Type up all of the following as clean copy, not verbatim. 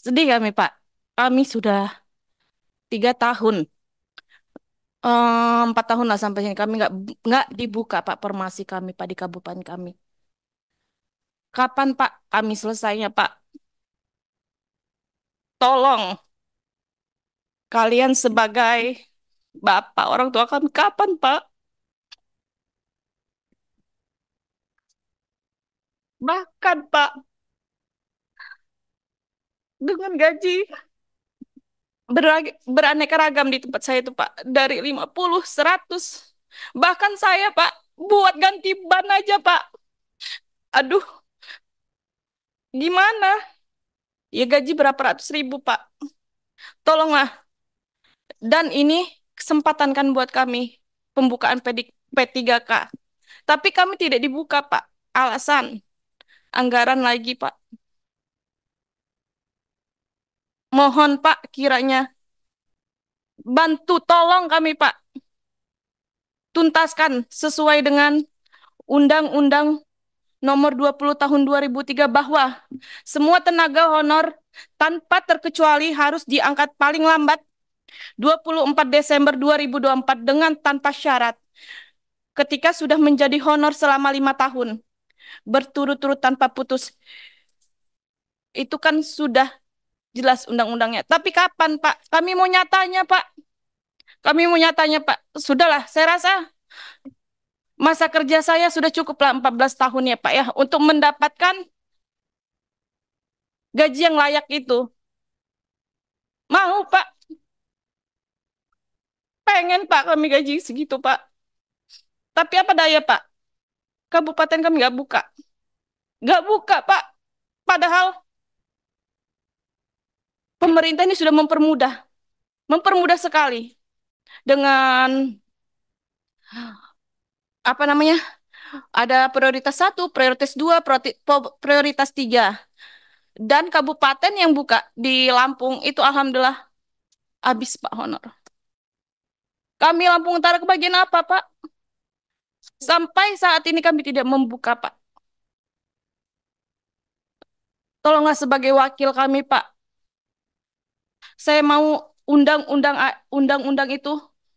Sedih kami, Pak. Kami sudah 3 tahun, 4 tahun lah sampai sini. Kami nggak dibuka, Pak, formasi kami, Pak, di kabupaten kami. Kapan, Pak, kami selesainya, Pak? Tolong, kalian sebagai bapak orang tua kami, kapan, Pak? Bahkan, Pak, dengan gaji beraneka ragam di tempat saya itu, Pak. Dari 50, 100. Bahkan saya, Pak, buat ganti ban aja, Pak. Aduh, gimana? Ya gaji berapa ratus ribu, Pak. Tolonglah. Dan ini kesempatan kan buat kami. Pembukaan P3K. Tapi kami tidak dibuka, Pak. Alasan anggaran lagi, Pak. Mohon, Pak, kiranya bantu tolong kami, Pak. Tuntaskan sesuai dengan Undang-Undang Nomor 20 Tahun 2003 bahwa semua tenaga honor tanpa terkecuali harus diangkat paling lambat 24 Desember 2024 dengan tanpa syarat. Ketika sudah menjadi honor selama 5 tahun, berturut-turut tanpa putus, itu kan sudah jelas undang-undangnya. Tapi kapan, Pak? Kami mau nyatanya, Pak. Kami mau nyatanya, Pak. Sudahlah, saya rasa masa kerja saya sudah cukup lah 14 tahun ya, Pak ya, untuk mendapatkan gaji yang layak itu. Mau, Pak. Pengen, Pak, kami gaji segitu, Pak. Tapi apa daya, Pak? Kabupaten kami nggak buka. Nggak buka, Pak. Padahal pemerintah ini sudah mempermudah. Mempermudah sekali. Dengan, apa namanya, ada prioritas satu, prioritas dua, prioritas tiga. Dan kabupaten yang buka di Lampung itu alhamdulillah habis, Pak, honor. Kami Lampung Utara kebagian apa, Pak? Sampai saat ini kami tidak membuka, Pak. Tolonglah sebagai wakil kami, Pak. Saya mau undang-undang itu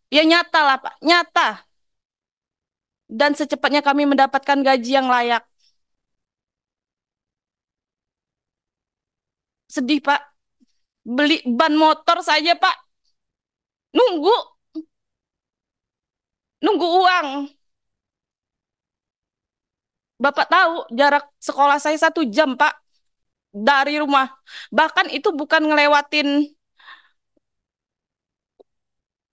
ya nyata lah, Pak. Nyata. Dan secepatnya kami mendapatkan gaji yang layak. Sedih, Pak. Beli ban motor saja, Pak. Nunggu, nunggu uang. Bapak tahu jarak sekolah saya 1 jam, Pak, dari rumah. Bahkan itu bukan ngelewatin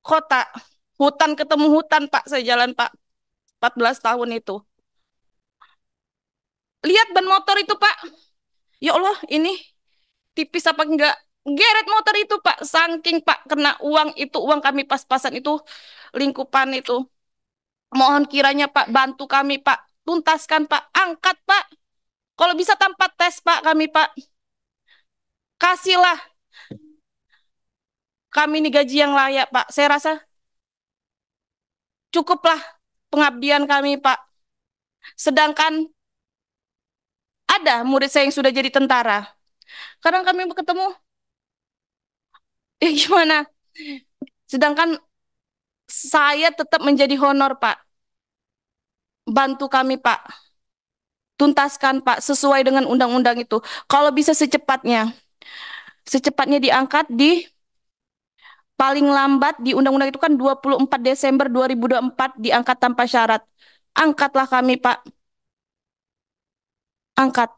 kota. Hutan ketemu hutan, Pak, saya jalan, Pak. 14 tahun itu. Lihat ban motor itu, Pak. Ya Allah, ini tipis apa enggak? Geret motor itu, Pak. Saking, Pak, kena uang itu, uang kami pas-pasan itu, lingkupan itu. Mohon kiranya, Pak, bantu kami, Pak. Tuntaskan, Pak. Angkat, Pak. Kalau bisa tanpa tes, Pak, kami, Pak. Kasihlah kami ini gaji yang layak, Pak. Saya rasa cukuplah pengabdian kami, Pak. Sedangkan ada murid saya yang sudah jadi tentara. Kadang kami ketemu, gimana? Sedangkan saya tetap menjadi honor, Pak. Bantu kami, Pak. Tuntaskan, Pak, sesuai dengan undang-undang itu. Kalau bisa secepatnya, secepatnya diangkat di paling lambat di undang-undang itu kan 24 Desember 2024 diangkat tanpa syarat. Angkatlah kami, Pak. Angkat.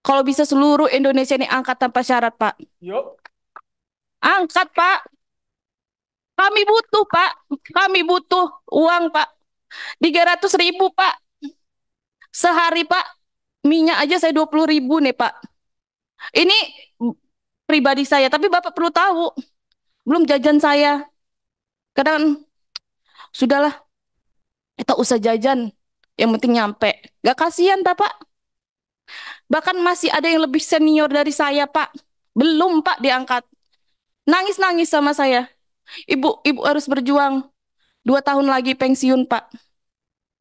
Kalau bisa seluruh Indonesia ini angkat tanpa syarat, Pak. Yuk. Angkat, Pak. Kami butuh, Pak. Kami butuh uang, Pak. 300 ribu, Pak. Sehari, Pak. Minyak aja saya 20 ribu nih, Pak. Ini pribadi saya, tapi Bapak perlu tahu. Belum jajan saya. Kadang, sudahlah, kita usah jajan. Yang penting nyampe. Gak kasihan, tak, Pak? Bahkan masih ada yang lebih senior dari saya, Pak. Belum, Pak, diangkat. Nangis-nangis sama saya. Ibu harus berjuang. 2 tahun lagi pensiun, Pak.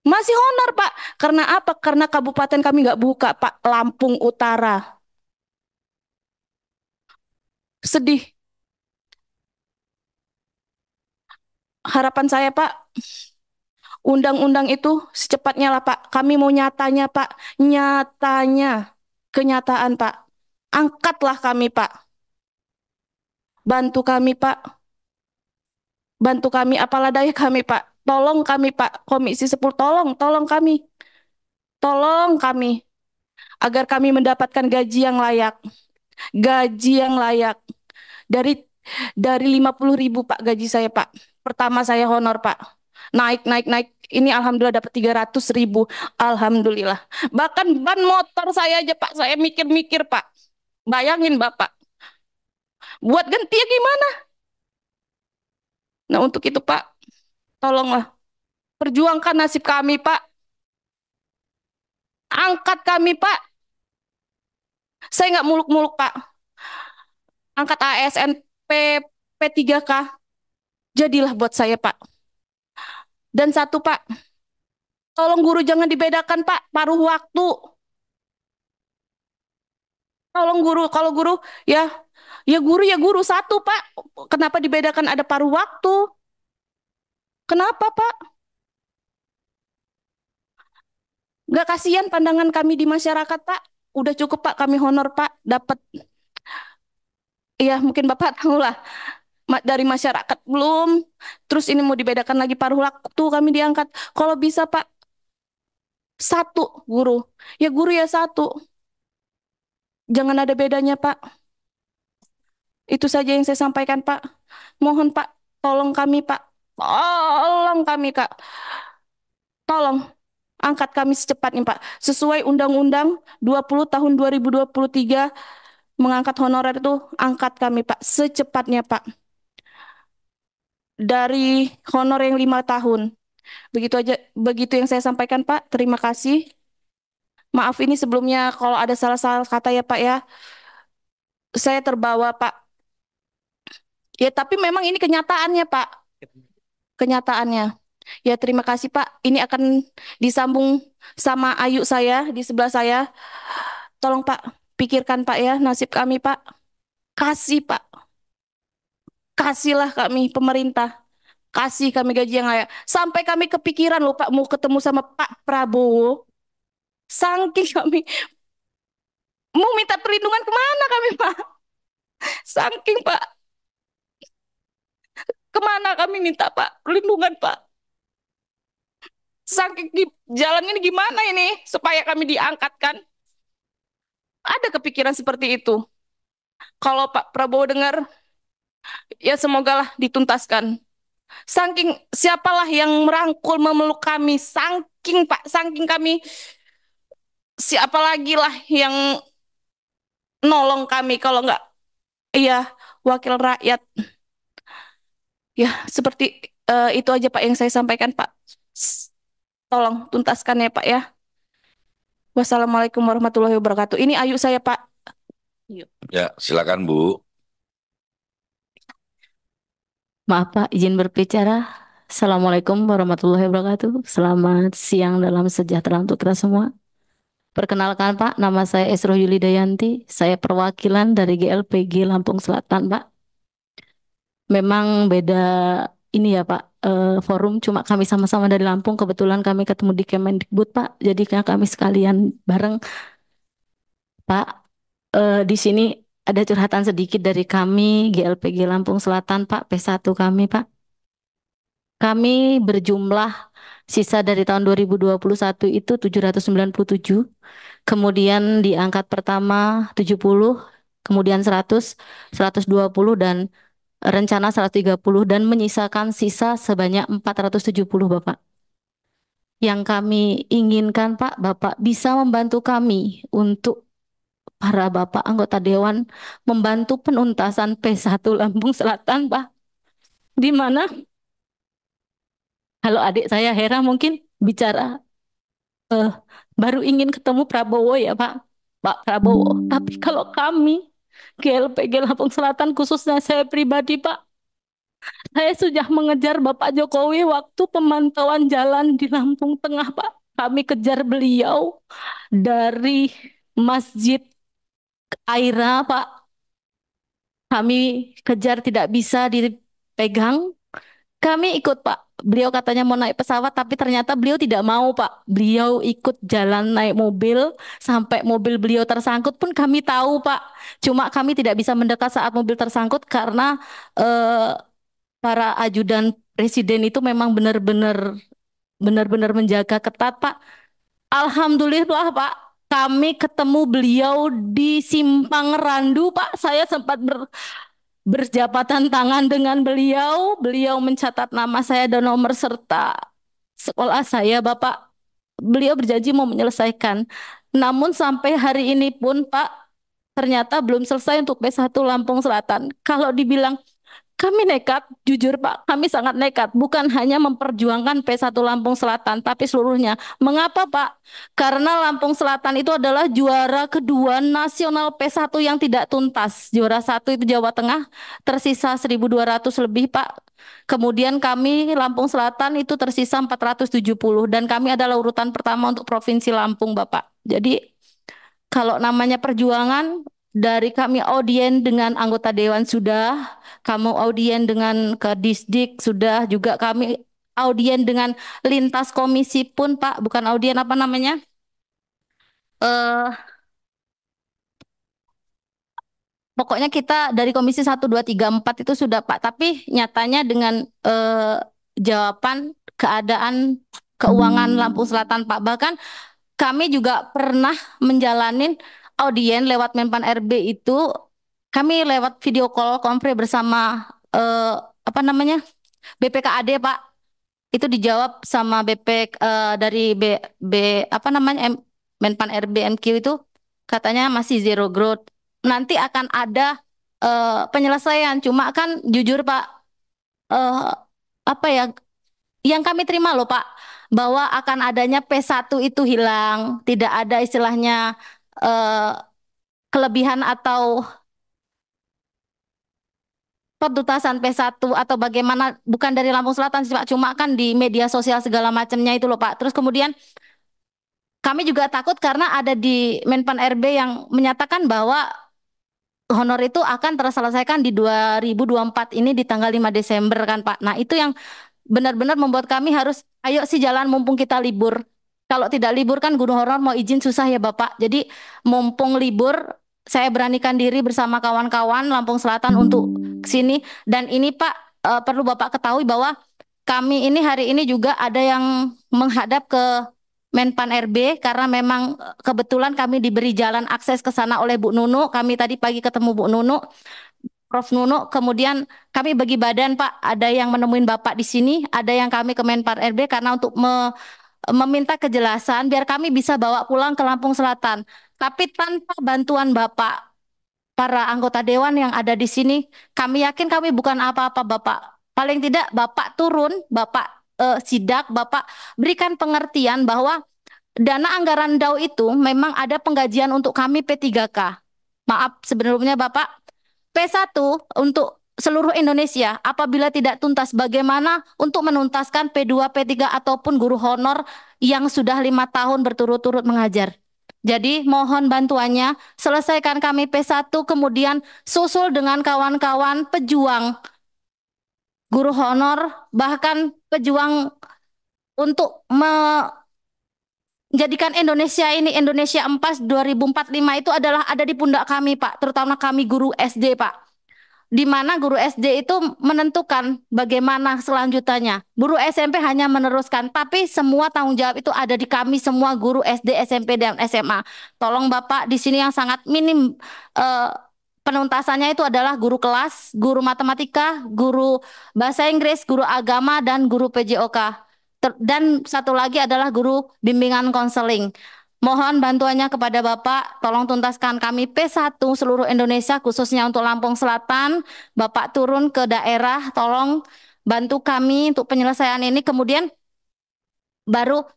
Masih honor, Pak. Karena apa? Karena kabupaten kami nggak buka, Pak. Lampung Utara. Sedih. Harapan saya Pak, undang-undang itu secepatnya lah Pak. Kami mau nyatanya Pak, nyatanya, kenyataan Pak. Angkatlah kami Pak, bantu kami Pak, bantu kami apalah daya kami Pak. Tolong kami Pak, Komisi 10 tolong, tolong kami, tolong kami agar kami mendapatkan gaji yang layak, gaji yang layak. Dari 50.000 Pak gaji saya Pak. Pertama saya honor Pak. Naik, naik, naik. Ini alhamdulillah dapat 300.000. Alhamdulillah. Bahkan ban motor saya aja Pak. Saya mikir-mikir Pak. Bayangin Bapak. Buat gantinya gimana? Nah untuk itu Pak. Tolonglah. Perjuangkan nasib kami Pak. Angkat kami Pak. Saya nggak muluk-muluk Pak. Angkat ASN P3K. Jadilah buat saya Pak. Dan satu Pak. Tolong guru jangan dibedakan Pak. Paruh waktu. Tolong guru, kalau guru ya ya guru satu Pak. Kenapa dibedakan ada paruh waktu? Kenapa Pak? Gak kasihan pandangan kami di masyarakat Pak? Udah cukup Pak kami honor Pak. Dapat ya mungkin Bapak tahu lah dari masyarakat belum. Terus ini mau dibedakan lagi paruh waktu kami diangkat. Kalau bisa Pak satu guru. Ya guru ya satu. Jangan ada bedanya Pak. Itu saja yang saya sampaikan Pak. Mohon Pak, tolong kami Pak. Tolong kami Kak. Tolong angkat kami secepatnya Pak. Sesuai Undang-Undang 20 tahun 2023 mengangkat honorer itu angkat kami Pak secepatnya Pak. Dari honor yang 5 tahun. Begitu aja, begitu yang saya sampaikan Pak. Terima kasih. Maaf ini sebelumnya kalau ada salah-salah kata ya Pak ya. Saya terbawa Pak. Ya tapi memang ini kenyataannya Pak. Kenyataannya. Ya terima kasih Pak. Ini akan disambung sama Ayu saya di sebelah saya. Tolong Pak, pikirkan Pak ya nasib kami Pak. Kasih Pak, kasihlah kami pemerintah. Kasih kami gaji yang layak. Sampai kami kepikiran loh Pak mau ketemu sama Pak Prabowo. Saking kami mau minta perlindungan kemana kami Pak. Saking Pak, kemana kami minta Pak perlindungan Pak. Saking jalan ini gimana ini supaya kami diangkatkan. Ada kepikiran seperti itu. Kalau Pak Prabowo dengar, ya semogalah dituntaskan. Saking siapalah yang merangkul memeluk kami, saking Pak, saking kami siapa lagi lah yang nolong kami kalau nggak iya wakil rakyat. Ya seperti itu aja Pak yang saya sampaikan Pak. Tolong tuntaskan ya Pak ya. Wassalamualaikum warahmatullahi wabarakatuh. Ini Ayu saya Pak. Yuk. Ya, silakan Bu. Maaf Pak, izin berbicara. Assalamualaikum warahmatullahi wabarakatuh. Selamat siang dalam sejahtera untuk kita semua. Perkenalkan Pak, nama saya Esroh Yuli Dayanti. Saya perwakilan dari GLPG Lampung Selatan Pak. Memang beda ini ya Pak, forum cuma kami sama-sama dari Lampung. Kebetulan kami ketemu di Kemendikbud Pak. Jadi kami sekalian bareng Pak. Di sini ada curhatan sedikit dari kami GLPG Lampung Selatan Pak, P1 kami Pak. Kami berjumlah sisa dari tahun 2021 itu 797, kemudian di angkat pertama 70, kemudian 100, 120 dan rencana 130 dan menyisakan sisa sebanyak 470 Bapak. Yang kami inginkan Pak, Bapak bisa membantu kami untuk para Bapak anggota Dewan membantu penuntasan P1 Lampung Selatan Pak. Di mana kalau adik saya Hera mungkin bicara baru ingin ketemu Prabowo ya Pak, Pak Prabowo. Tapi kalau kami GLPG Lampung Selatan khususnya saya pribadi Pak, saya sudah mengejar Bapak Jokowi waktu pemantauan jalan di Lampung Tengah Pak. Kami kejar beliau dari Masjid Aira Pak kami kejar tidak bisa dipegang. Kami ikut Pak. Beliau katanya mau naik pesawat, tapi ternyata beliau tidak mau Pak. Beliau ikut jalan naik mobil, sampai mobil beliau tersangkut pun kami tahu Pak. Cuma kami tidak bisa mendekat saat mobil tersangkut karena eh, para ajudan presiden itu memang benar-benar menjaga ketat Pak. Alhamdulillah Pak, kami ketemu beliau di Simpang Randu Pak. Saya sempat berjabatan tangan dengan beliau. Beliau mencatat nama saya dan nomor serta sekolah saya, Bapak. Beliau berjanji mau menyelesaikan. Namun sampai hari ini pun, Pak, ternyata belum selesai untuk P1 Lampung Selatan. Kalau dibilang kami nekat, jujur Pak, kami sangat nekat. Bukan hanya memperjuangkan P1 Lampung Selatan, tapi seluruhnya. Mengapa Pak? Karena Lampung Selatan itu adalah juara kedua nasional P1 yang tidak tuntas. Juara satu itu Jawa Tengah, tersisa 1.200 lebih Pak. Kemudian kami Lampung Selatan itu tersisa 470 dan kami adalah urutan pertama untuk Provinsi Lampung Bapak. Jadi kalau namanya perjuangan dari kami audien dengan anggota dewan sudah, kamu audien dengan ke Disdik sudah, juga kami audien dengan lintas komisi pun Pak, bukan audien apa namanya? Eh Pokoknya kita dari komisi 1, 2, 3, 4 itu sudah Pak, tapi nyatanya dengan jawaban keadaan keuangan Lampung Selatan Pak. Bahkan kami juga pernah menjalanin audien lewat Menpan RB itu, kami lewat video call konfre bersama apa namanya BPKAD Pak. Itu dijawab sama dari B apa namanya Menpan RB MQ itu katanya masih zero growth. Nanti akan ada penyelesaian. Cuma kan jujur Pak, eh, apa ya yang kami terima loh Pak, bahwa akan adanya P1 itu hilang, tidak ada istilahnya eh, kelebihan atau pentuntasan P1 atau bagaimana, bukan dari Lampung Selatan sih Pak, cuma kan di media sosial segala macamnya itu loh Pak. Terus kemudian kami juga takut karena ada di Menpan RB yang menyatakan bahwa honor itu akan terselesaikan di 2024 ini di tanggal 5 Desember kan Pak. Nah, itu yang benar-benar membuat kami harus ayo sih jalan mumpung kita libur. Kalau tidak libur kan guru honor mau izin susah ya Bapak. Jadi mumpung libur saya beranikan diri bersama kawan-kawan Lampung Selatan untuk sini, dan ini Pak perlu Bapak ketahui bahwa kami ini hari ini juga ada yang menghadap ke Menpan RB karena memang kebetulan kami diberi jalan akses ke sana oleh Bu Nunu. Kami tadi pagi ketemu Bu Nunu, Prof Nunu, kemudian kami bagi badan Pak, ada yang menemuin Bapak di sini, ada yang kami ke Menpan RB karena untuk meminta kejelasan biar kami bisa bawa pulang ke Lampung Selatan. Tapi tanpa bantuan Bapak, para anggota dewan yang ada di sini, kami yakin kami bukan apa-apa Bapak. Paling tidak Bapak turun, Bapak sidak, Bapak berikan pengertian bahwa dana anggaran DAU itu memang ada penggajian untuk kami P3K. Maaf sebelumnya Bapak, P1 untuk seluruh Indonesia apabila tidak tuntas, bagaimana untuk menuntaskan P2, P3 ataupun guru honor yang sudah 5 tahun berturut-turut mengajar. Jadi mohon bantuannya, selesaikan kami P1, kemudian susul dengan kawan-kawan pejuang guru honor, bahkan pejuang untuk menjadikan Indonesia ini Indonesia Empas 2045 itu adalah ada di pundak kami Pak, terutama kami guru SD Pak, di mana guru SD itu menentukan bagaimana selanjutannya. Guru SMP hanya meneruskan, tapi semua tanggung jawab itu ada di kami semua guru SD, SMP, dan SMA. Tolong Bapak, di sini yang sangat minim eh, penuntasannya itu adalah guru kelas, guru matematika, guru bahasa Inggris, guru agama, dan guru PJOK. Dan satu lagi adalah guru bimbingan konseling. Mohon bantuannya kepada Bapak, tolong tuntaskan kami P1 seluruh Indonesia, khususnya untuk Lampung Selatan. Bapak turun ke daerah, tolong bantu kami untuk penyelesaian ini. Kemudian baru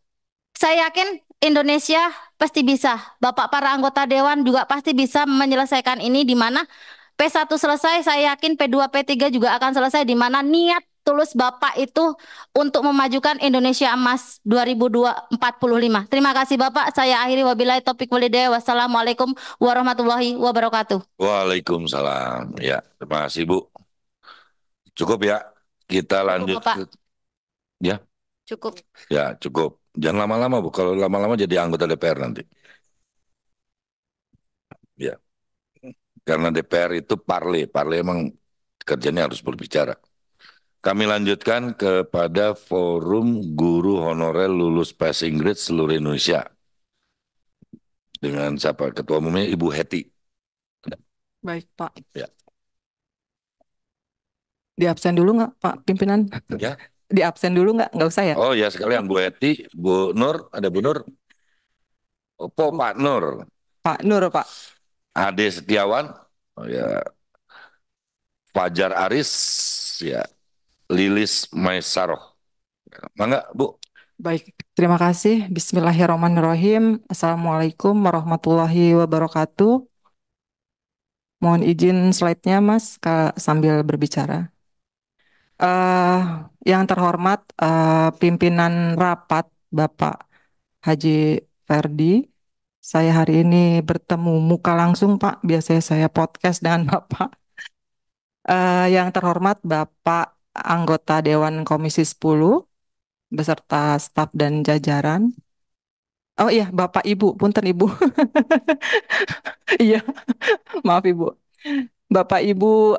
saya yakin Indonesia pasti bisa. Bapak para anggota dewan juga pasti bisa menyelesaikan ini, di mana P1 selesai, saya yakin P2, P3 juga akan selesai, di mana niat tulus Bapak itu untuk memajukan Indonesia Emas 2045. Terima kasih Bapak. Saya akhiri wabillahi taufik walhidayah. Wassalamualaikum warahmatullahi wabarakatuh. Waalaikumsalam. Ya, terima kasih Bu. Cukup ya. Kita Cukup lanjut Bapak, ke ya, cukup. ya cukup. Jangan lama-lama Bu. Kalau lama-lama jadi anggota DPR nanti. Ya, karena DPR itu parle, parle emang kerjanya harus berbicara. Kami lanjutkan kepada Forum Guru Honorer Lulus Passing Grade seluruh Indonesia dengan siapa? Ketua umumnya Ibu Heti. Baik, Pak. Ya. Di absen dulu nggak, Pak Pimpinan? Ya. Di absen dulu nggak? Nggak usah ya? Oh ya sekalian Bu Heti, Bu Nur, ada Bu Nur. Opo Pak Nur. Pak Nur, Pak. Ade Setiawan, oh ya, Fajar Aris, ya, Lilis Maisaroh. Mangga, Bu. Baik, terima kasih. Bismillahirrahmanirrahim. Assalamualaikum warahmatullahi wabarakatuh. Mohon izin slide-nya, Mas, sambil berbicara. Yang terhormat pimpinan rapat Bapak Haji Ferdi, saya hari ini bertemu muka langsung, Pak. Biasanya saya podcast dengan Bapak. Yang terhormat Bapak anggota Dewan Komisi 10 beserta staf dan jajaran. Oh iya, Bapak Ibu, punten Ibu. Iya, maaf Ibu. Bapak Ibu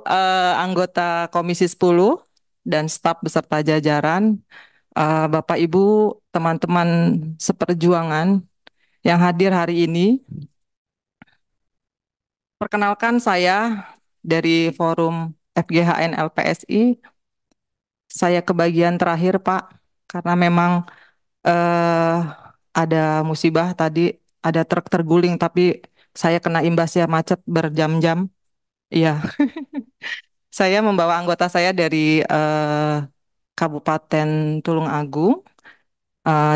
anggota Komisi 10 dan staf beserta jajaran, Bapak Ibu, teman-teman seperjuangan yang hadir hari ini. Perkenalkan saya dari Forum FGHN LPSI. Saya kebagian terakhir, Pak, karena memang eh, ada musibah tadi, ada truk terguling, tapi saya kena imbasnya macet berjam-jam. Iya, saya membawa anggota saya dari Kabupaten Tulung Agung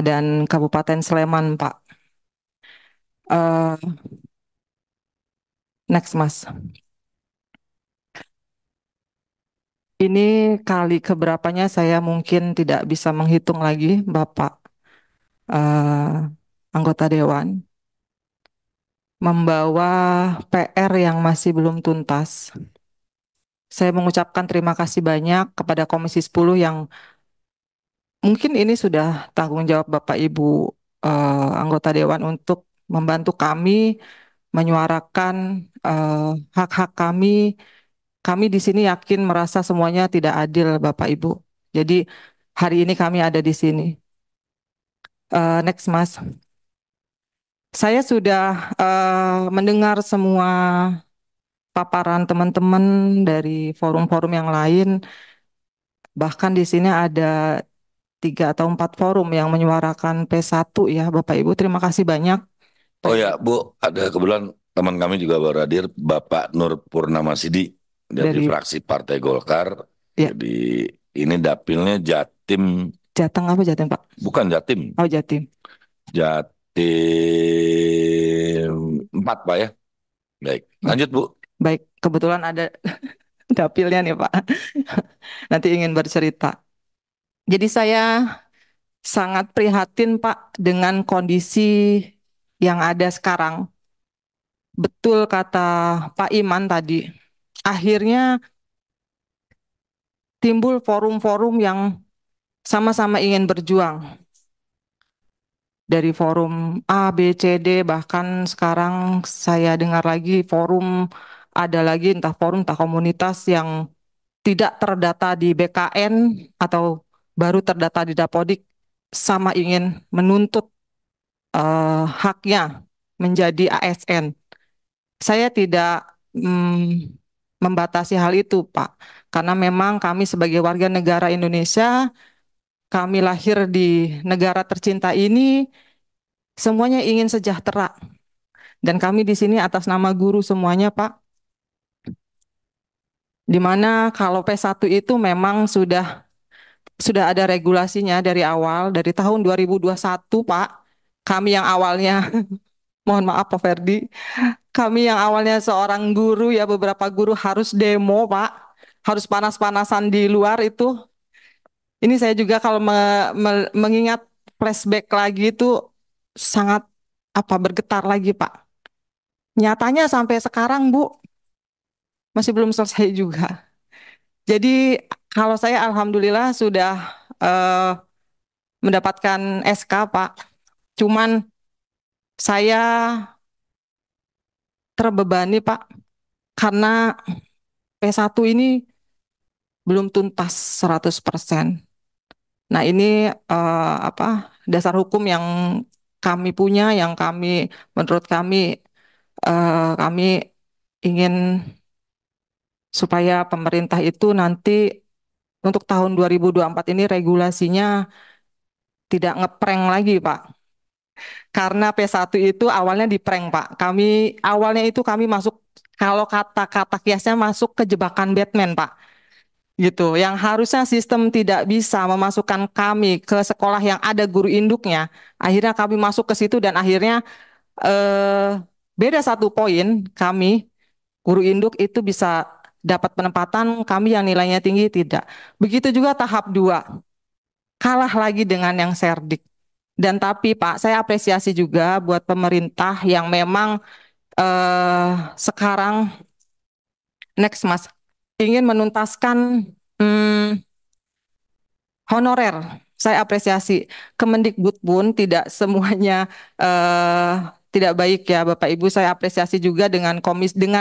dan Kabupaten Sleman, Pak. Eh, Next, Mas. Ini kali keberapanya saya mungkin tidak bisa menghitung lagi, Bapak anggota Dewan, membawa PR yang masih belum tuntas. Saya mengucapkan terima kasih banyak kepada Komisi 10 yang mungkin ini sudah tanggung jawab Bapak Ibu anggota Dewan untuk membantu kami menyuarakan hak-hak kami. Kami di sini yakin merasa semuanya tidak adil, Bapak Ibu. Jadi hari ini kami ada di sini. Next, Mas. Saya sudah mendengar semua paparan teman-teman dari forum-forum yang lain. Bahkan di sini ada 3 atau 4 forum yang menyuarakan P1 ya, Bapak Ibu. Terima kasih banyak. Oh ya, Bu, ada kebetulan teman kami juga baru hadir, Bapak Nur Purnamasidi dari fraksi Partai Golkar. Ya. Jadi ini dapilnya Jatim. Jateng apa Jatim, Pak? Bukan Jatim. Oh, Jatim. Jatim 4, Pak ya. Baik, lanjut Bu. Baik, kebetulan ada dapilnya nih Pak. Nanti ingin bercerita. Jadi saya sangat prihatin Pak dengan kondisi yang ada sekarang. Betul kata Pak Iman tadi, akhirnya timbul forum-forum yang sama-sama ingin berjuang. Dari forum A, B, C, D, bahkan sekarang saya dengar lagi forum, ada lagi entah forum, entah komunitas yang tidak terdata di BKN atau baru terdata di Dapodik, sama ingin menuntut haknya menjadi ASN. Saya tidak membatasi hal itu, Pak, karena memang kami sebagai warga negara Indonesia, kami lahir di negara tercinta ini, semuanya ingin sejahtera. Dan kami di sini atas nama guru semuanya, Pak. Di mana kalau P1 itu memang sudah ada regulasinya dari awal, dari tahun 2021, Pak. Kami yang awalnya, mohon maaf Pak Ferdi, kami yang awalnya seorang guru ya, beberapa guru harus demo, Pak. Harus panas-panasan di luar itu. Ini saya juga kalau mengingat flashback lagi itu sangat bergetar lagi Pak. Nyatanya sampai sekarang Bu masih belum selesai juga. Jadi kalau saya alhamdulillah sudah eh, mendapatkan SK Pak. Cuman saya terbebani Pak karena P1 ini belum tuntas 100%. Nah, ini dasar hukum yang kami punya, yang menurut kami ingin supaya pemerintah itu nanti untuk tahun 2024 ini regulasinya tidak ngeprank lagi, Pak. Karena P1 itu awalnya di prank, Pak. Awalnya itu kami masuk, kalau kata-kata kiasnya masuk ke jebakan Batman, Pak. Gitu. Yang harusnya sistem tidak bisa memasukkan kami ke sekolah yang ada guru induknya, akhirnya kami masuk ke situ dan akhirnya beda 1 poin, kami guru induk itu bisa dapat penempatan, kami yang nilainya tinggi tidak. Begitu juga tahap 2, kalah lagi dengan yang Serdik. Dan tapi Pak, saya apresiasi juga buat pemerintah yang memang sekarang next Mas ingin menuntaskan honorer. Saya apresiasi. Kemendikbud pun tidak semuanya tidak baik ya Bapak Ibu. Saya apresiasi juga dengan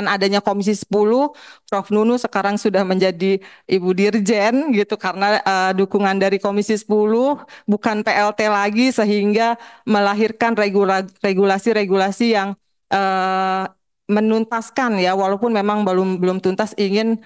adanya Komisi 10, Prof Nunu sekarang sudah menjadi Ibu Dirjen gitu karena dukungan dari Komisi 10 bukan PLT lagi sehingga melahirkan regulasi-regulasi yang menuntaskan ya walaupun memang belum tuntas ingin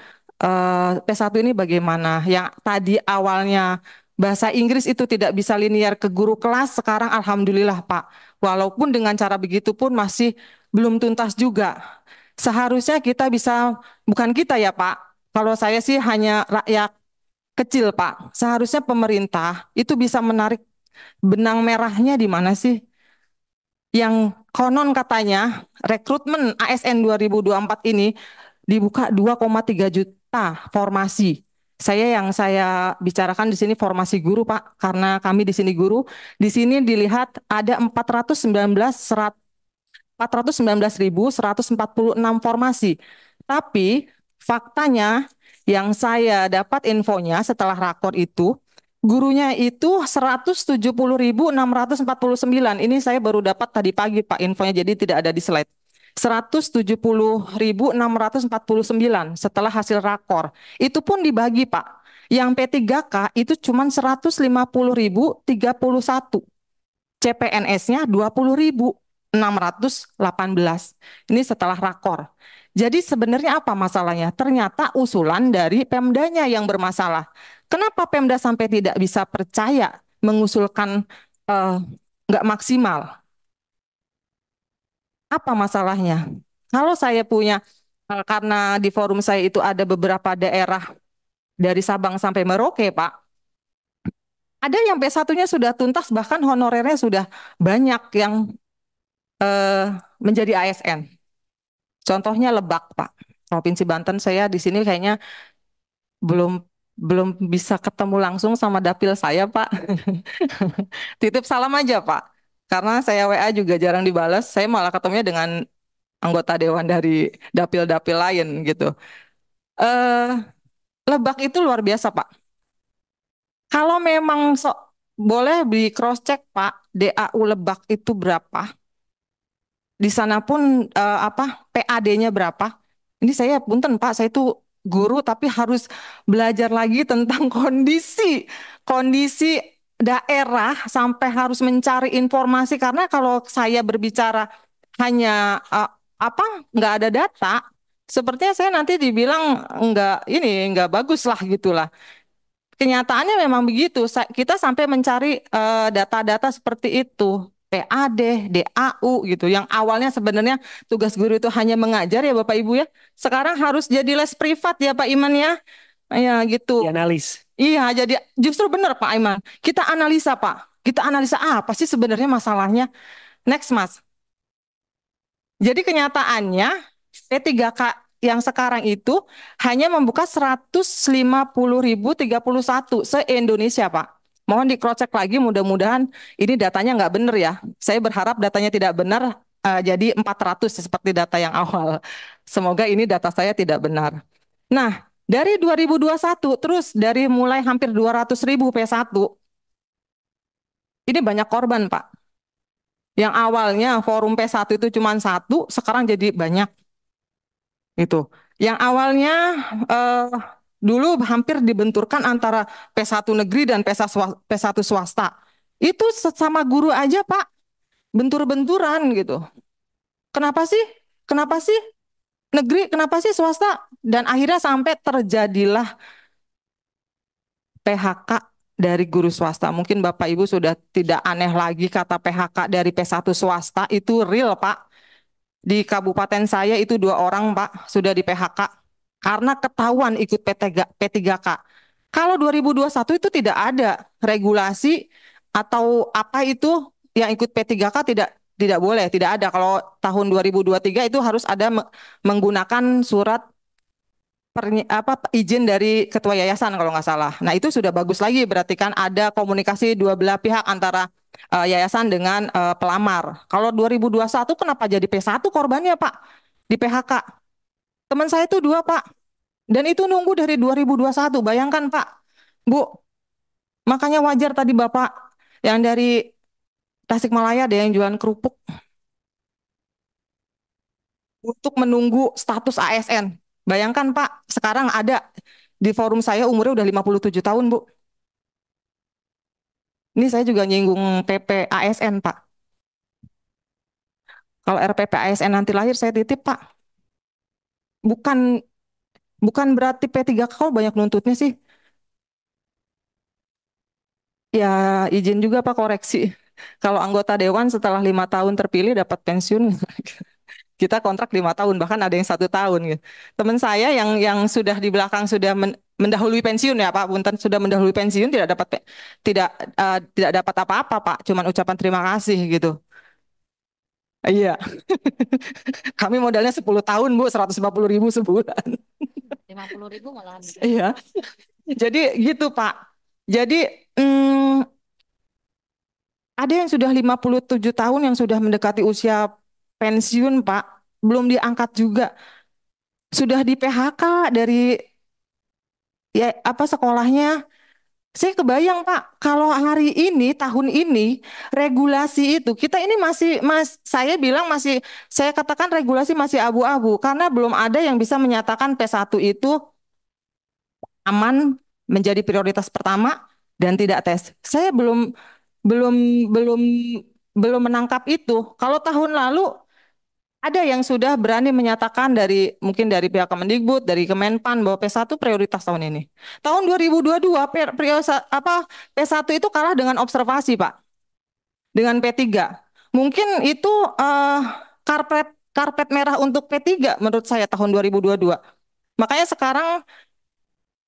P1 ini bagaimana yang tadi awalnya bahasa Inggris itu tidak bisa linear ke guru kelas, sekarang alhamdulillah Pak. Walaupun dengan cara begitu pun masih belum tuntas juga. Seharusnya kita bisa, bukan kita ya Pak, kalau saya sih hanya rakyat kecil Pak. Seharusnya pemerintah itu bisa menarik benang merahnya di mana sih? Yang konon katanya rekrutmen ASN 2024 ini dibuka 2,3 juta formasi. Yang saya bicarakan di sini formasi guru Pak, karena kami di sini guru. Di sini dilihat ada 419.146 formasi. Tapi faktanya yang saya dapat infonya setelah rakor itu, gurunya itu 170.649. Ini saya baru dapat tadi pagi Pak infonya, jadi tidak ada di slide. 170.649 setelah hasil rakor. Itu pun dibagi Pak. Yang P3K itu cuma 150.031. CPNS-nya 20.618. Ini setelah rakor. Jadi sebenarnya apa masalahnya? Ternyata usulan dari Pemdanya yang bermasalah. Kenapa Pemda sampai tidak bisa percaya mengusulkan nggak maksimal? Apa masalahnya? Kalau saya punya, karena di forum saya itu ada beberapa daerah dari Sabang sampai Merauke, Pak. Ada yang P1-nya sudah tuntas, bahkan honorernya sudah banyak yang menjadi ASN. Contohnya Lebak, Pak. Provinsi Banten, saya di sini kayaknya belum belum bisa ketemu langsung sama dapil saya, Pak. Titip salam aja, Pak. Karena saya WA juga jarang dibalas, saya malah ketemunya dengan anggota dewan dari dapil-dapil lain gitu. Eh, Lebak itu luar biasa, Pak. Kalau memang boleh di cross check, Pak, DAU Lebak itu berapa? Di sana pun PAD-nya berapa? Ini saya punten Pak, saya itu guru tapi harus belajar lagi tentang kondisi daerah sampai harus mencari informasi karena kalau saya berbicara hanya nggak ada data, sepertinya saya nanti dibilang nggak bagus lah gitulah. Kenyataannya memang begitu. Kita sampai mencari data-data seperti itu. PAD, DAU gitu. Yang awalnya sebenarnya tugas guru itu hanya mengajar ya Bapak Ibu ya. Sekarang harus jadi les privat ya Pak Iman ya. Ya gitu. Analis. Iya, jadi justru benar Pak Iman. Kita analisa Pak. Kita analisa apa sih sebenarnya masalahnya. Next Mas. Jadi kenyataannya P3K yang sekarang itu hanya membuka 150.031 se-Indonesia, Pak. Mohon di-cross-check lagi, mudah-mudahan ini datanya nggak benar ya. Saya berharap datanya tidak benar, jadi 400 seperti data yang awal. Semoga ini data saya tidak benar. Nah, dari 2021 terus dari mulai hampir 200.000 P1, ini banyak korban, Pak. Yang awalnya forum P1 itu cuma satu, sekarang jadi banyak. Itu. Yang awalnya eh, dulu hampir dibenturkan antara P1 negeri dan P1 swasta. Itu sesama guru aja, Pak, bentur-benturan gitu. Kenapa sih? Kenapa sih negeri? Kenapa sih swasta? Dan akhirnya sampai terjadilah PHK dari guru swasta. Mungkin Bapak Ibu sudah tidak aneh lagi kata PHK dari P1 swasta, itu real, Pak. Di kabupaten saya itu 2 orang, Pak, sudah di PHK karena ketahuan ikut P3K. Kalau 2021 itu tidak ada regulasi atau apa itu yang ikut P3K, tidak boleh, tidak ada. Kalau tahun 2023 itu harus ada menggunakan surat izin dari ketua yayasan kalau nggak salah. Nah, itu sudah bagus lagi, berarti kan ada komunikasi dua belah pihak antara yayasan dengan pelamar. Kalau 2021 kenapa jadi P1 korbannya, Pak? Di PHK. Teman saya itu 2, Pak. Dan itu nunggu dari 2021. Bayangkan, Pak. Bu, makanya wajar tadi Bapak yang dari Tasikmalaya ada yang jualan kerupuk untuk menunggu status ASN. Bayangkan, Pak, sekarang ada di forum saya umurnya udah 57 tahun, Bu. Ini saya juga nyinggung PP ASN, Pak. Kalau RPP ASN nanti lahir saya titip, Pak. Bukan bukan berarti P3K kok banyak nuntutnya sih. Ya, izin juga Pak koreksi. Kalau anggota dewan setelah 5 tahun terpilih dapat pensiun, kita kontrak 5 tahun, bahkan ada yang 1 tahun. Gitu. Teman saya yang sudah di belakang sudah mendahului pensiun ya Pak, punten sudah mendahului pensiun tidak dapat apa-apa Pak, cuman ucapan terima kasih gitu. Iya, kami modalnya 10 tahun Bu, 150.000 sebulan. 50.000 malahan. Iya, jadi gitu Pak. Jadi hmm, ada yang sudah 57 tahun yang sudah mendekati usia pensiun Pak, belum diangkat juga. Sudah di PHK dari ya apa sekolahnya. Saya kebayang Pak, kalau hari ini tahun ini regulasi itu kita ini saya bilang masih, saya katakan regulasi masih abu-abu karena belum ada yang bisa menyatakan P1 itu aman menjadi prioritas pertama dan tidak tes. Saya belum belum belum menangkap itu. Kalau tahun lalu ada yang sudah berani menyatakan dari mungkin dari pihak Kemendikbud, dari Kemenpan bahwa P1 prioritas tahun ini. Tahun 2022 P1 itu kalah dengan observasi, Pak. Dengan P3. Mungkin itu karpet karpet merah untuk P3 menurut saya tahun 2022. Makanya sekarang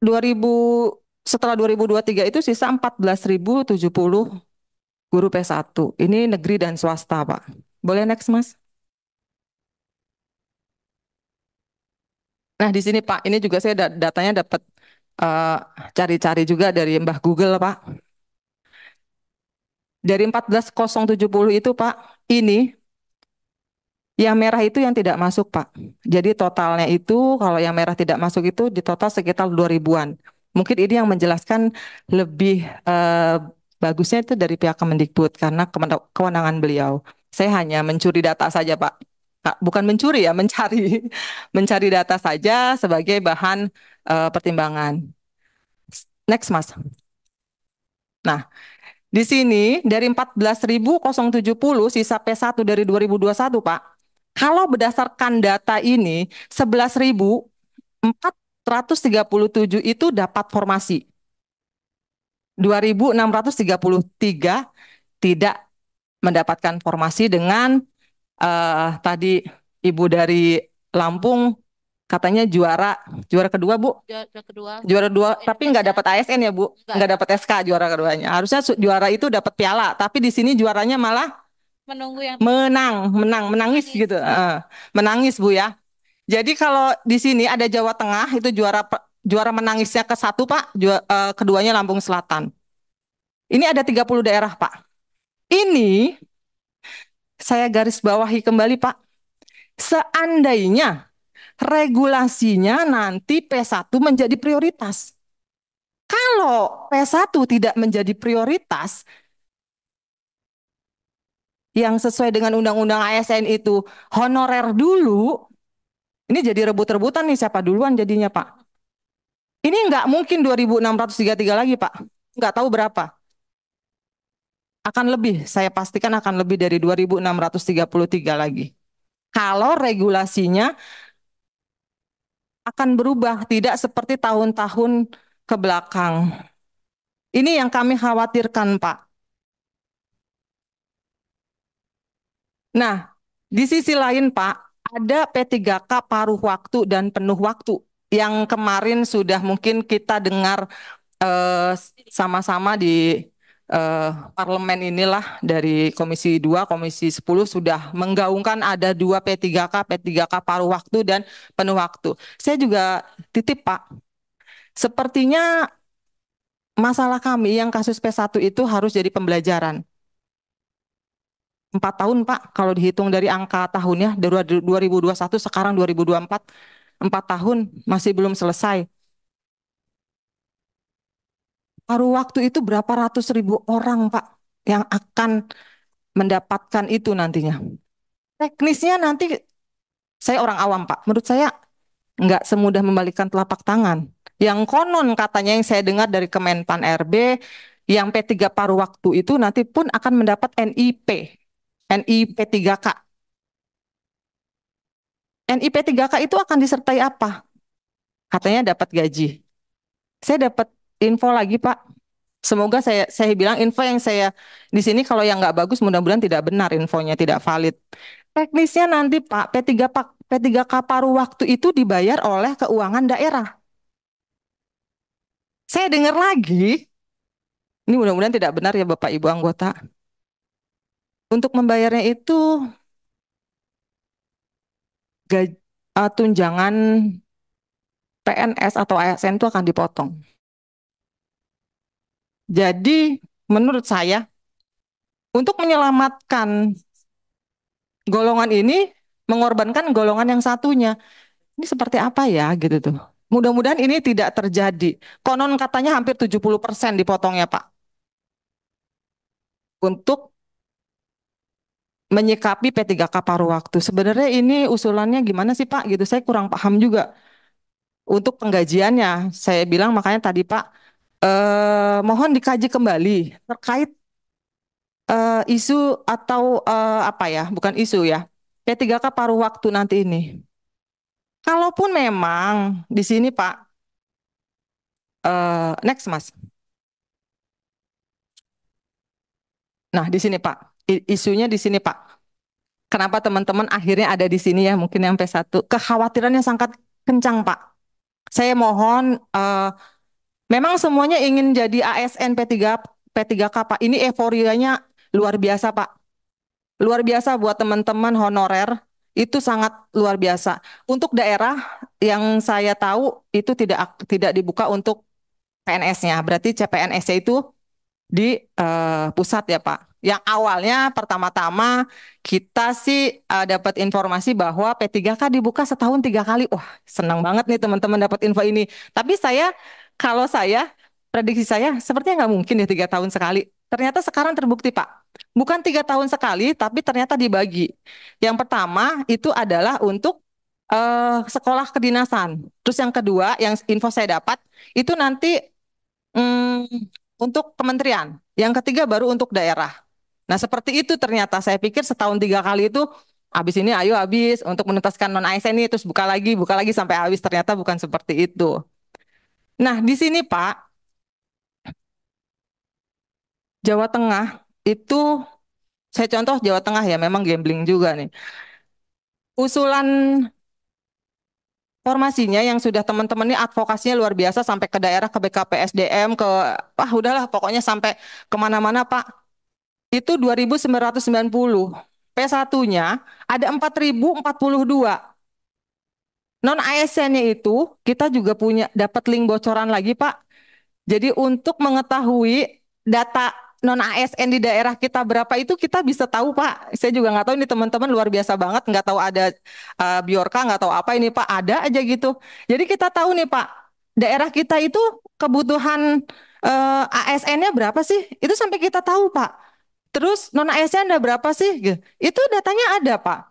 2000 setelah 2023 itu sisa 14.070 guru P1. Ini negeri dan swasta, Pak. Boleh next, Mas? Nah, di sini Pak, ini juga saya datanya dapat eh, cari-cari juga dari Mbah Google, Pak. Dari 14.070 itu, Pak, ini yang merah itu yang tidak masuk, Pak. Jadi totalnya itu kalau yang merah tidak masuk itu di total sekitar 2.000-an. Mungkin ini yang menjelaskan lebih bagusnya itu dari pihak Kemendikbud karena kewenangan beliau. Saya hanya mencuri data saja, Pak. Bukan mencuri ya, mencari mencari data saja sebagai bahan pertimbangan. Next, Mas. Nah, di sini dari 14.070 sisa P1 dari 2021, Pak. Kalau berdasarkan data ini 11.437 itu dapat formasi. 2.633 tidak mendapatkan formasi dengan tadi Ibu dari Lampung katanya juara kedua Bu, juara dua tapi nggak dapat ASN ya Bu, nggak dapat SK juara keduanya. Harusnya juara itu dapat piala, tapi di sini juaranya malah Menunggu yang menangis gitu, menangis Bu ya. Jadi kalau di sini ada Jawa Tengah itu juara menangisnya ke satu Pak, keduanya Lampung Selatan. Ini ada 30 daerah Pak. Ini saya garis bawahi kembali Pak. Seandainya regulasinya nanti P1 menjadi prioritas. Kalau P1 tidak menjadi prioritas, yang sesuai dengan Undang-Undang ASN itu honorer dulu, ini jadi rebut-rebutan nih siapa duluan jadinya Pak. Ini nggak mungkin 2.633 lagi Pak, nggak tahu berapa. Akan lebih, saya pastikan akan lebih dari 2.633 lagi. Kalau regulasinya akan berubah, tidak seperti tahun-tahun ke belakang. Ini yang kami khawatirkan Pak. Nah, di sisi lain Pak, ada P3K paruh waktu dan penuh waktu yang kemarin sudah mungkin kita dengar sama-sama di parlemen inilah dari Komisi 2, Komisi 10 sudah menggaungkan ada dua P3K paruh waktu dan penuh waktu. Saya juga titip Pak, sepertinya masalah kami yang kasus P1 itu harus jadi pembelajaran. 4 tahun Pak, kalau dihitung dari angka tahunnya, dari 2021 sekarang 2024, 4 tahun masih belum selesai. Paruh waktu itu berapa ratus ribu orang Pak yang akan mendapatkan itu nantinya. Teknisnya nanti saya orang awam Pak, menurut saya nggak semudah membalikkan telapak tangan. Yang konon katanya yang saya dengar dari Kemenpan RB, yang P3 paruh waktu itu nanti pun akan mendapat NIP 3K. NIP 3K itu akan disertai apa? Katanya dapat gaji. Saya dapat info lagi Pak. Semoga saya bilang info yang saya di sini kalau yang nggak bagus mudah-mudahan tidak benar infonya tidak valid. Teknisnya nanti Pak P3K paruh waktu itu dibayar oleh keuangan daerah. Saya dengar lagi, ini mudah-mudahan tidak benar ya Bapak Ibu anggota. Untuk membayarnya itu tunjangan PNS atau ASN itu akan dipotong. Jadi menurut saya untuk menyelamatkan golongan ini mengorbankan golongan yang satunya. Ini seperti apa ya gitu tuh. Mudah-mudahan ini tidak terjadi. Konon katanya hampir 70% dipotongnya Pak. Untuk menyikapi P3K paruh waktu. Sebenarnya ini usulannya gimana sih Pak? Gitu saya kurang paham juga. Untuk penggajiannya, saya bilang makanya tadi Pak, mohon dikaji kembali terkait isu atau apa ya, bukan isu ya, P3K paruh waktu nanti ini. Kalaupun memang di sini Pak, next Mas. Nah di sini Pak, isunya di sini Pak. Kenapa teman-teman akhirnya ada di sini ya, mungkin yang P1. Kekhawatirannya sangat kencang Pak. Saya mohon, memang semuanya ingin jadi ASN P3K Pak. Ini euforianya luar biasa Pak. Luar biasa buat teman-teman honorer, itu sangat luar biasa. Untuk daerah yang saya tahu itu tidak dibuka untuk PNS-nya. Berarti CPNS-nya itu di pusat ya Pak. Yang awalnya pertama-tama kita sih dapat informasi bahwa P3K dibuka setahun 3 kali. Wah, senang banget nih teman-teman dapat info ini. Tapi kalau saya, prediksi saya sepertinya nggak mungkin ya 3 tahun sekali. Ternyata sekarang terbukti Pak. Bukan 3 tahun sekali, tapi ternyata dibagi. Yang pertama itu adalah untuk sekolah kedinasan. Terus yang kedua, yang info saya dapat, itu nanti Hmm, untuk kementerian. Yang ketiga baru untuk daerah. Nah seperti itu ternyata saya pikir setahun 3 kali itu habis ini ayo habis untuk menuntaskan non ASN ini terus buka lagi sampai habis ternyata bukan seperti itu. Nah di sini Pak Jawa Tengah itu saya contoh Jawa Tengah ya memang gambling juga nih. Usulan formasinya yang sudah teman-teman ini advokasinya luar biasa sampai ke daerah ke BKPSDM ke udahlah pokoknya sampai kemana-mana Pak. Itu 2.990. P1-nya ada 4.042. Non ASN-nya itu kita juga punya dapat link bocoran lagi, Pak. Jadi untuk mengetahui data non ASN di daerah kita berapa itu kita bisa tahu, Pak. Saya juga nggak tahu, ini teman-teman luar biasa banget, nggak tahu ada Biorka, nggak tahu apa ini, Pak, ada aja gitu. Jadi kita tahu nih, Pak, daerah kita itu kebutuhan ASN-nya berapa sih? Itu sampai kita tahu, Pak. Terus non ASN ada berapa sih? Gitu. Itu datanya ada, Pak.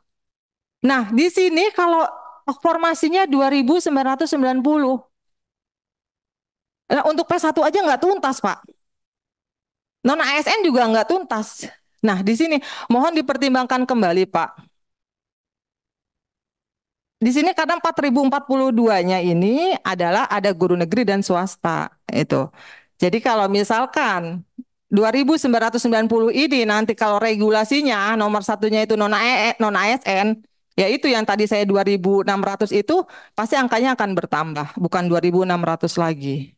Nah, di sini kalau formasinya 2.990. Nah, untuk P1 aja nggak tuntas, Pak. Non ASN juga nggak tuntas. Nah, di sini mohon dipertimbangkan kembali, Pak. Di sini kadang 4.042-nya ini adalah ada guru negeri dan swasta itu. Jadi kalau misalkan 2.990 ini nanti kalau regulasinya nomor satunya itu non ASN, ya itu yang tadi saya 2.600 itu pasti angkanya akan bertambah, bukan 2.600 lagi.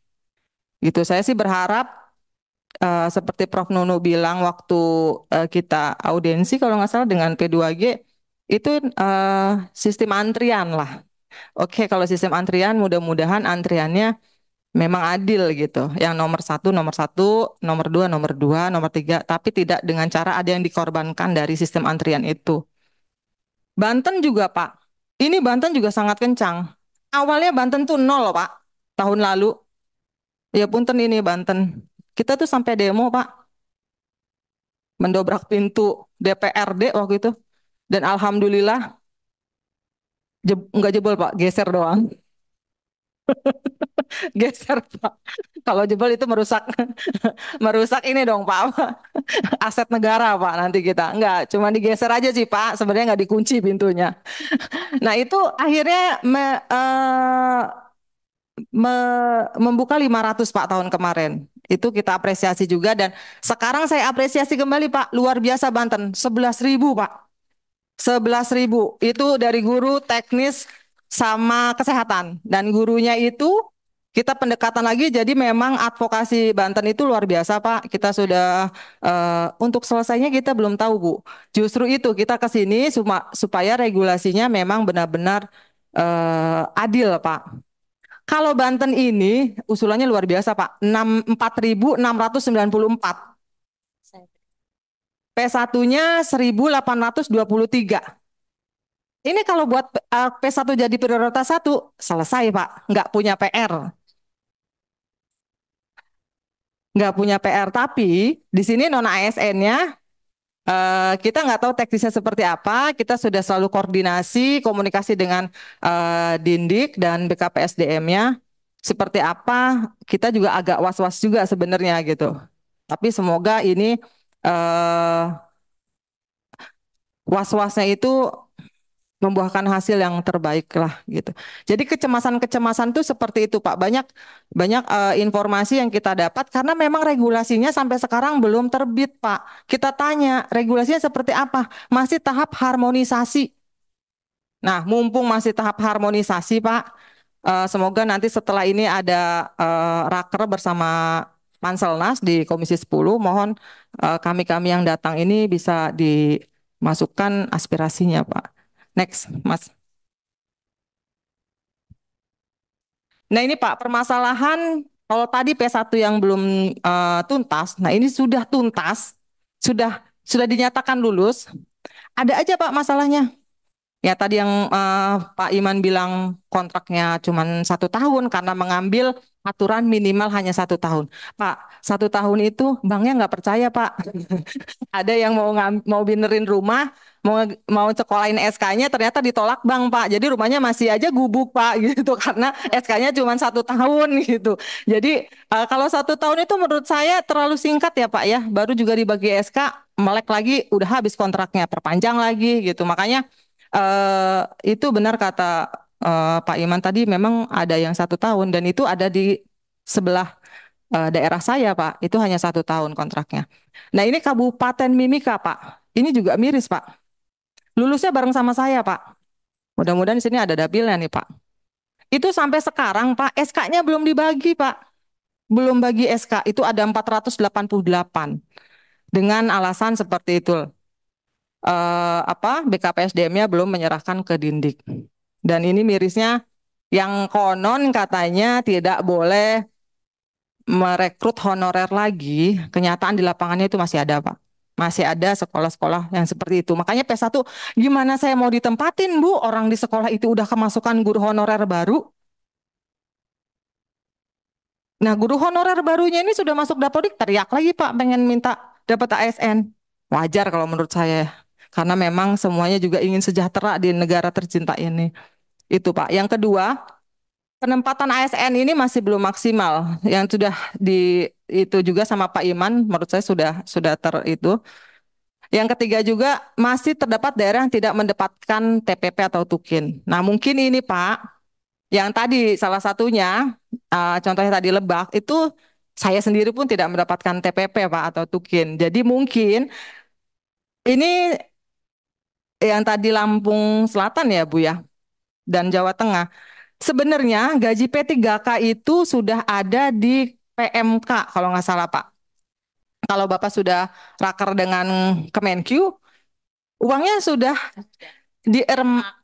Gitu. Saya sih berharap seperti Prof. Nunu bilang waktu kita audiensi kalau nggak salah dengan P2G itu sistem antrian lah. Oke, kalau sistem antrian mudah-mudahan antriannya memang adil gitu. Yang nomor satu, nomor dua, nomor tiga, tapi tidak dengan cara ada yang dikorbankan dari sistem antrian itu. Banten juga, Pak. Ini Banten juga sangat kencang. Awalnya Banten tuh nol, Pak, tahun lalu. Ya punten ini Banten. Kita tuh sampai demo, Pak, mendobrak pintu DPRD waktu itu. Dan alhamdulillah nggak jebol, Pak, geser doang. Geser, Pak. Kalau jebol itu merusak merusak ini dong, Pak. Aset negara, Pak, nanti kita. Enggak, cuma digeser aja sih, Pak. Sebenarnya nggak dikunci pintunya. Nah, itu akhirnya membuka 500, Pak, tahun kemarin. Itu kita apresiasi juga dan sekarang saya apresiasi kembali, Pak. Luar biasa Banten, 11.000, Pak. 11.000 itu dari guru teknis sama kesehatan dan gurunya itu kita pendekatan lagi jadi memang advokasi Banten itu luar biasa, Pak. Kita sudah untuk selesainya kita belum tahu, Bu. Justru itu kita ke sini supaya regulasinya memang benar-benar adil, Pak. Kalau Banten ini usulannya luar biasa, Pak. 4.694. P1-nya 1.823. Ini kalau buat P1 jadi prioritas 1, selesai, Pak. Nggak punya PR. Nggak punya PR. Tapi di sini non ASN-nya kita nggak tahu teknisnya seperti apa. Kita sudah selalu koordinasi, komunikasi dengan Dindik dan BKPSDM-nya. Seperti apa, kita juga agak was-was juga sebenarnya gitu. Tapi semoga ini was-wasnya itu membuahkan hasil yang terbaik lah gitu. Jadi kecemasan-kecemasan tuh seperti itu, Pak. Banyak banyak informasi yang kita dapat karena memang regulasinya sampai sekarang belum terbit, Pak. Kita tanya regulasinya seperti apa? Masih tahap harmonisasi. Nah, mumpung masih tahap harmonisasi, Pak, semoga nanti setelah ini ada raker bersama Panselnas di Komisi 10, mohon kami-kami yang datang ini bisa dimasukkan aspirasinya, Pak. Next, Mas. Nah ini Pak, permasalahan kalau tadi P1 yang belum tuntas, nah ini sudah tuntas, sudah dinyatakan lulus, ada aja Pak masalahnya. Ya tadi yang Pak Iman bilang kontraknya cuma 1 tahun karena mengambil aturan minimal hanya 1 tahun. Pak, 1 tahun itu banknya nggak percaya Pak. Ada yang mau benerin rumah, mau sekolahin SK-nya ternyata ditolak bank Pak. Jadi rumahnya masih aja gubuk Pak gitu karena SK-nya cuma 1 tahun gitu. Jadi kalau 1 tahun itu menurut saya terlalu singkat ya Pak ya. Baru juga dibagi SK, melek lagi udah habis kontraknya, perpanjang lagi gitu. Makanya itu benar kata Pak Iman tadi memang ada yang 1 tahun dan itu ada di sebelah daerah saya Pak, itu hanya 1 tahun kontraknya. Nah ini Kabupaten Mimika Pak, ini juga miris Pak. Lulusnya bareng sama saya Pak. Mudah-mudahan di sini ada dapilnya nih Pak. Itu sampai sekarang Pak, SK-nya belum dibagi Pak. Belum bagi SK, itu ada 488. Dengan alasan seperti itu. BKPSDM-nya belum menyerahkan ke Dindik. Dan ini mirisnya yang konon katanya tidak boleh merekrut honorer lagi, kenyataan di lapangannya itu masih ada, Pak. Masih ada sekolah-sekolah yang seperti itu. Makanya P1 gimana saya mau ditempatin, Bu? Orang di sekolah itu udah kemasukan guru honorer baru. Nah, guru honorer barunya ini sudah masuk Dapodik, teriak lagi, Pak, pengen minta dapat ASN. Wajar kalau menurut saya, karena memang semuanya juga ingin sejahtera di negara tercinta ini. Itu, Pak. Yang kedua, penempatan ASN ini masih belum maksimal. Yang sudah di itu juga sama Pak Iman, menurut saya sudah itu. Yang ketiga juga masih terdapat daerah yang tidak mendapatkan TPP atau Tukin. Nah, mungkin ini Pak, yang tadi salah satunya, contohnya tadi Lebak, itu saya sendiri pun tidak mendapatkan TPP Pak atau Tukin. Jadi mungkin ini yang tadi Lampung Selatan ya Bu ya, dan Jawa Tengah. Sebenarnya gaji P3K itu sudah ada di PMK kalau nggak salah Pak. Kalau Bapak sudah raker dengan Kemenkyu, uangnya sudah di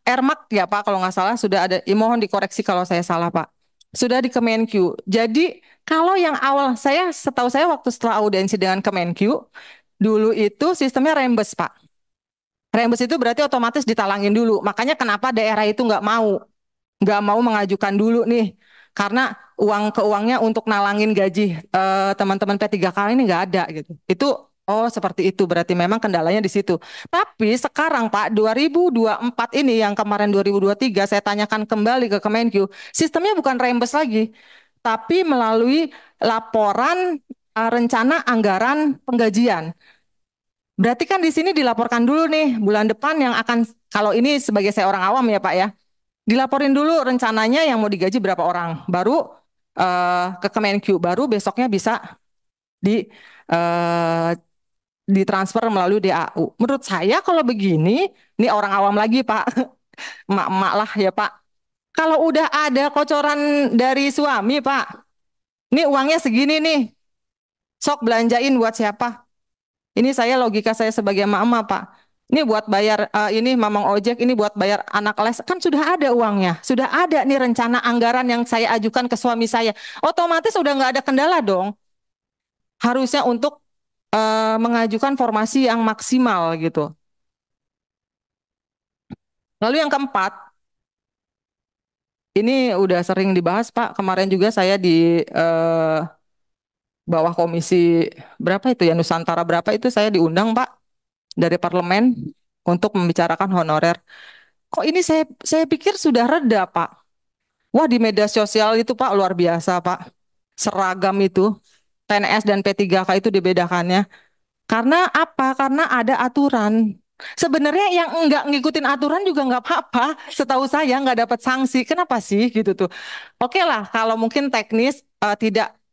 Ermak ya Pak kalau nggak salah sudah ada. Mohon dikoreksi kalau saya salah Pak. Sudah di Kemenkyu. Jadi kalau yang awal setahu saya waktu setelah audiensi dengan Kemenkyu, dulu itu sistemnya rembes Pak. Rembes itu berarti otomatis ditalangin dulu. Makanya kenapa daerah itu nggak mau mengajukan dulu nih karena uangnya untuk nalangin gaji teman-teman P3K ini nggak ada gitu. Itu seperti itu berarti memang kendalanya di situ. Tapi sekarang Pak 2024 ini yang kemarin 2023 saya tanyakan kembali ke Kemenkyu, sistemnya bukan rembes lagi, tapi melalui laporan rencana anggaran penggajian. Berarti kan di sini dilaporkan dulu nih bulan depan yang akan, kalau ini sebagai saya orang awam ya Pak ya, dilaporin dulu rencananya yang mau digaji berapa orang, baru ke Kemenkyu, baru besoknya bisa di eh, ditransfer melalui DAU. Menurut saya kalau begini, ini orang awam lagi Pak, emak-emak lah ya Pak. Kalau udah ada kocoran dari suami Pak, ini uangnya segini nih, sok belanjain buat siapa? Ini saya logika saya sebagai emak-emak Pak. Ini buat bayar ini mamang ojek, ini buat bayar anak les, kan sudah ada uangnya, sudah ada nih rencana anggaran yang saya ajukan ke suami saya. Otomatis sudah nggak ada kendala dong. Harusnya untuk mengajukan formasi yang maksimal gitu. Lalu yang keempat, ini udah sering dibahas Pak. Kemarin juga saya di bawah komisi berapa itu ya Nusantara berapa itu saya diundang Pak dari parlemen untuk membicarakan honorer. Kok ini saya pikir sudah reda Pak. Wah di media sosial itu Pak luar biasa Pak. Seragam itu PNS dan P3K itu dibedakannya. Karena apa? Karena ada aturan. Sebenarnya yang enggak ngikutin aturan juga nggak apa-apa. Setahu saya nggak dapat sanksi. Kenapa sih gitu tuh? Oke lah, kalau mungkin teknis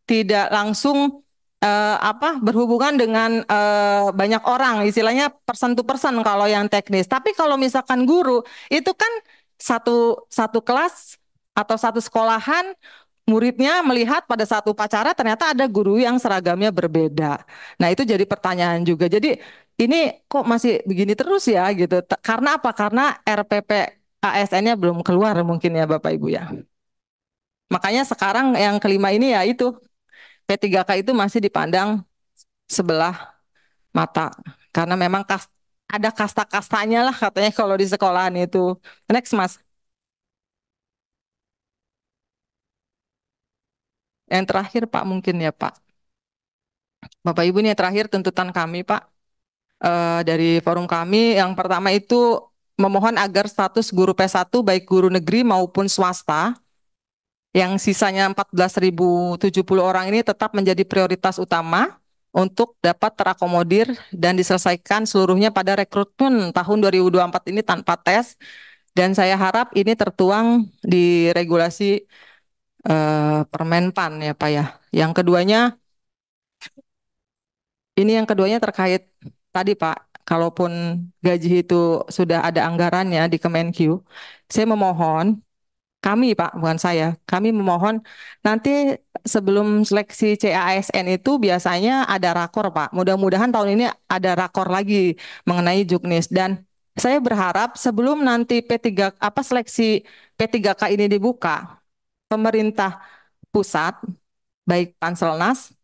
tidak langsung berhubungan dengan banyak orang, istilahnya person to person kalau yang teknis. Tapi kalau misalkan guru itu kan satu kelas atau satu sekolahan muridnya melihat pada saat upacara ternyata ada guru yang seragamnya berbeda. Nah, itu jadi pertanyaan juga. Jadi ini kok masih begini terus ya gitu. Karena apa? Karena RPP ASN-nya belum keluar mungkin ya Bapak Ibu ya. Makanya sekarang yang kelima ini ya itu P3K itu masih dipandang sebelah mata. Karena memang ada kasta-kastanya lah katanya kalau di sekolahan itu. Next Mas. Yang terakhir Pak mungkin ya Pak. Bapak Ibu ini yang terakhir tuntutan kami Pak. Dari forum kami yang pertama itu memohon agar status guru P1 baik guru negeri maupun swasta yang sisanya 14.070 orang ini tetap menjadi prioritas utama untuk dapat terakomodir dan diselesaikan seluruhnya pada rekrutmen tahun 2024 ini tanpa tes, dan saya harap ini tertuang di regulasi Permenpan ya Pak ya. Yang keduanya terkait tadi Pak, kalaupun gaji itu sudah ada anggarannya di Kemenkyu, saya memohon, kami Pak, bukan saya, kami memohon nanti sebelum seleksi CASN itu biasanya ada rakor Pak. Mudah-mudahan tahun ini ada rakor lagi mengenai Juknis, dan Saya berharap sebelum nanti P3 seleksi P3K ini dibuka, pemerintah pusat baik Panselnas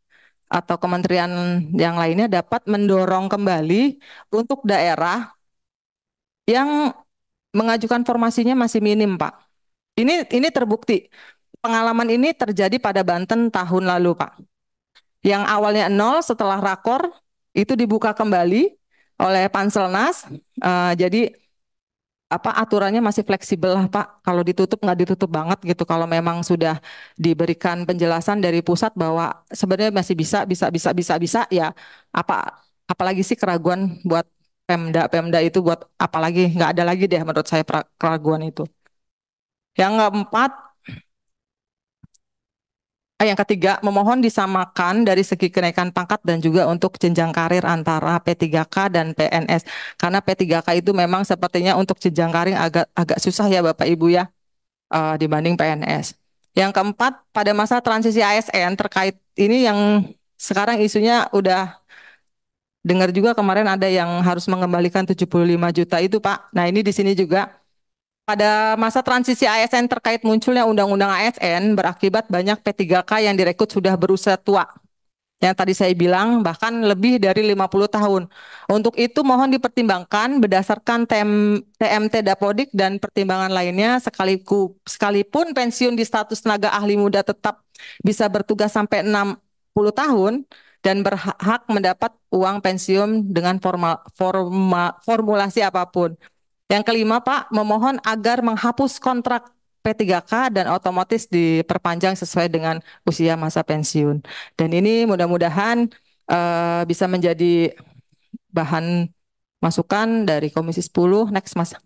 atau kementerian yang lainnya dapat mendorong kembali untuk daerah yang mengajukan formasinya masih minim, Pak. Ini terbukti. Pengalaman ini terjadi pada Banten tahun lalu, Pak. Yang awalnya 0 setelah rakor itu dibuka kembali oleh Panselnas. Jadi aturannya masih fleksibel lah, Pak. Kalau ditutup nggak ditutup banget gitu. Kalau memang sudah diberikan penjelasan dari pusat bahwa sebenarnya masih bisa ya apalagi sih keraguan buat Pemda itu buat apalagi nggak ada lagi deh menurut saya keraguan itu. Yang keempat, yang ketiga, memohon disamakan dari segi kenaikan pangkat dan juga untuk jenjang karir antara P3K dan PNS. Karena P3K itu memang sepertinya untuk jenjang karir agak susah ya Bapak Ibu ya, dibanding PNS. Yang keempat, pada masa transisi ASN terkait ini yang sekarang isunya udah dengar juga kemarin ada yang harus mengembalikan 75 juta itu Pak. Nah ini di sini juga pada masa transisi ASN terkait munculnya Undang-Undang ASN berakibat banyak P3K yang direkrut sudah berusia tua. Yang tadi saya bilang bahkan lebih dari 50 tahun. Untuk itu mohon dipertimbangkan berdasarkan TMT Dapodik dan pertimbangan lainnya sekalipun pensiun di status tenaga ahli muda tetap bisa bertugas sampai 60 tahun dan berhak mendapat uang pensiun dengan formulasi apapun. Yang kelima, Pak, memohon agar menghapus kontrak P3K dan otomatis diperpanjang sesuai dengan usia masa pensiun. Dan ini mudah-mudahan bisa menjadi bahan masukan dari Komisi 10. Next, Mas.